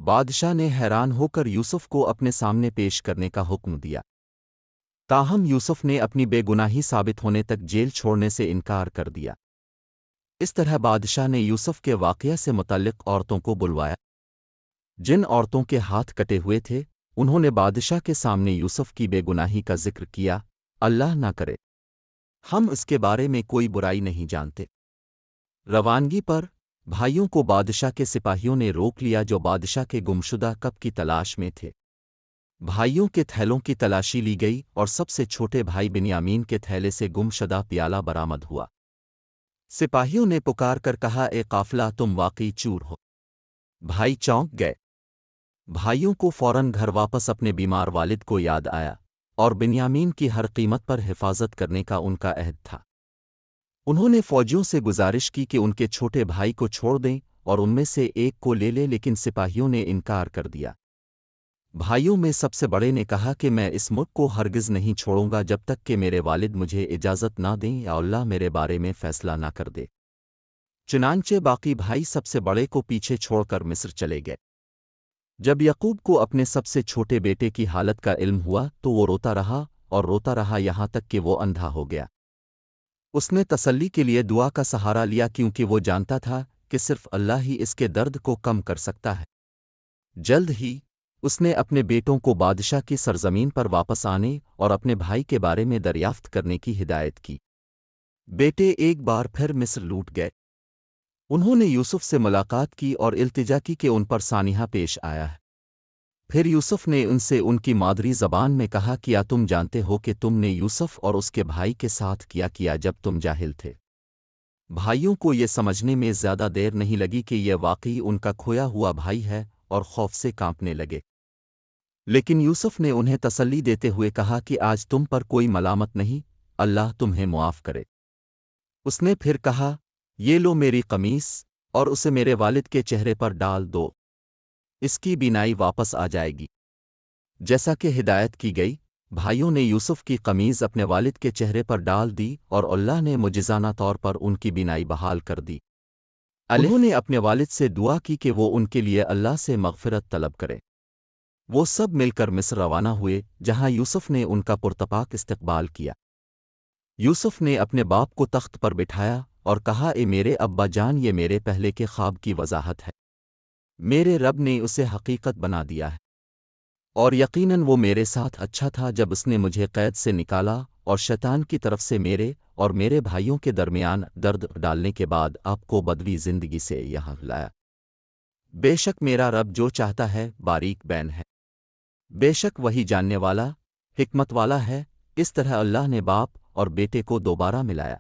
بادشاہ نے حیران ہو کر یوسف کو اپنے سامنے پیش کرنے کا حکم دیا، تاہم یوسف نے اپنی بے گناہی ثابت ہونے تک جیل چھوڑنے سے انکار کر دیا۔ اس طرح بادشاہ نے یوسف کے واقعہ سے متعلق عورتوں کو بلوایا۔ جن عورتوں کے ہاتھ کٹے ہوئے تھے انہوں نے بادشاہ کے سامنے یوسف کی بے گناہی کا ذکر کیا۔ اللہ نہ کرے ہم اس کے بارے میں کوئی برائی نہیں جانتے۔ روانگی پر بھائیوں کو بادشاہ کے سپاہیوں نے روک لیا جو بادشاہ کے گمشدہ کپ کی تلاش میں تھے۔ بھائیوں کے تھیلوں کی تلاشی لی گئی اور سب سے چھوٹے بھائی بنیامین کے تھیلے سے گم شدہ پیالہ برآمد ہوا۔ سپاہیوں نے پکار کر کہا، اے قافلہ تم واقعی چور ہو۔ بھائی چونک گئے۔ بھائیوں کو فوراً گھر واپس اپنے بیمار والد کو یاد آیا اور بنیامین کی ہر قیمت پر حفاظت کرنے کا ان کا عہد تھا۔ انہوں نے فوجیوں سے گزارش کی کہ ان کے چھوٹے بھائی کو چھوڑ دیں اور ان میں سے ایک کو لے لے، لیکن سپاہیوں نے انکار کر دیا۔ بھائیوں میں سب سے بڑے نے کہا کہ میں اس ملک کو ہرگز نہیں چھوڑوں گا جب تک کہ میرے والد مجھے اجازت نہ دیں یا اللہ میرے بارے میں فیصلہ نہ کر دے۔ چنانچہ باقی بھائی سب سے بڑے کو پیچھے چھوڑ کر مصر چلے گئے۔ جب یعقوب کو اپنے سب سے چھوٹے بیٹے کی حالت کا علم ہوا تو وہ روتا رہا اور روتا رہا یہاں تک کہ وہ اندھا ہو گیا۔ اس نے تسلی کے لیے دعا کا سہارا لیا کیونکہ وہ جانتا تھا کہ صرف اللہ ہی اس کے درد کو کم کر سکتا ہے۔ جلد ہی اس نے اپنے بیٹوں کو بادشاہ کی سرزمین پر واپس آنے اور اپنے بھائی کے بارے میں دریافت کرنے کی ہدایت کی۔ بیٹے ایک بار پھر مصر لوٹ گئے۔ انہوں نے یوسف سے ملاقات کی اور التجا کی کہ ان پر سانحہ پیش آیا ہے۔ پھر یوسف نے ان سے ان کی مادری زبان میں کہا، کیا تم جانتے ہو کہ تم نے یوسف اور اس کے بھائی کے ساتھ کیا جب تم جاہل تھے؟ بھائیوں کو یہ سمجھنے میں زیادہ دیر نہیں لگی کہ یہ واقعی ان کا کھویا ہوا بھائی ہے اور خوف سے کانپنے لگے۔ لیکن یوسف نے انہیں تسلی دیتے ہوئے کہا کہ آج تم پر کوئی ملامت نہیں، اللہ تمہیں معاف کرے۔ اس نے پھر کہا، یہ لو میری قمیص اور اسے میرے والد کے چہرے پر ڈال دو، اس کی بینائی واپس آ جائے گی۔ جیسا کہ ہدایت کی گئی، بھائیوں نے یوسف کی قمیض اپنے والد کے چہرے پر ڈال دی اور اللہ نے معجزانہ طور پر ان کی بینائی بحال کر دی۔ انہوں نے اپنے والد سے دعا کی کہ وہ ان کے لیے اللہ سے مغفرت طلب کرے۔ وہ سب مل کر مصر روانہ ہوئے جہاں یوسف نے ان کا پرتپاک استقبال کیا۔ یوسف نے اپنے باپ کو تخت پر بٹھایا اور کہا، اے میرے ابا جان، یہ میرے پہلے کے خواب کی وضاحت ہے۔ میرے رب نے اسے حقیقت بنا دیا ہے، اور یقیناً وہ میرے ساتھ اچھا تھا جب اس نے مجھے قید سے نکالا اور شیطان کی طرف سے میرے اور میرے بھائیوں کے درمیان درد ڈالنے کے بعد آپ کو بدوی زندگی سے یہاں لایا۔ بے شک میرا رب جو چاہتا ہے باریک بین ہے، بے شک وہی جاننے والا حکمت والا ہے۔ اس طرح اللہ نے باپ اور بیٹے کو دوبارہ ملایا۔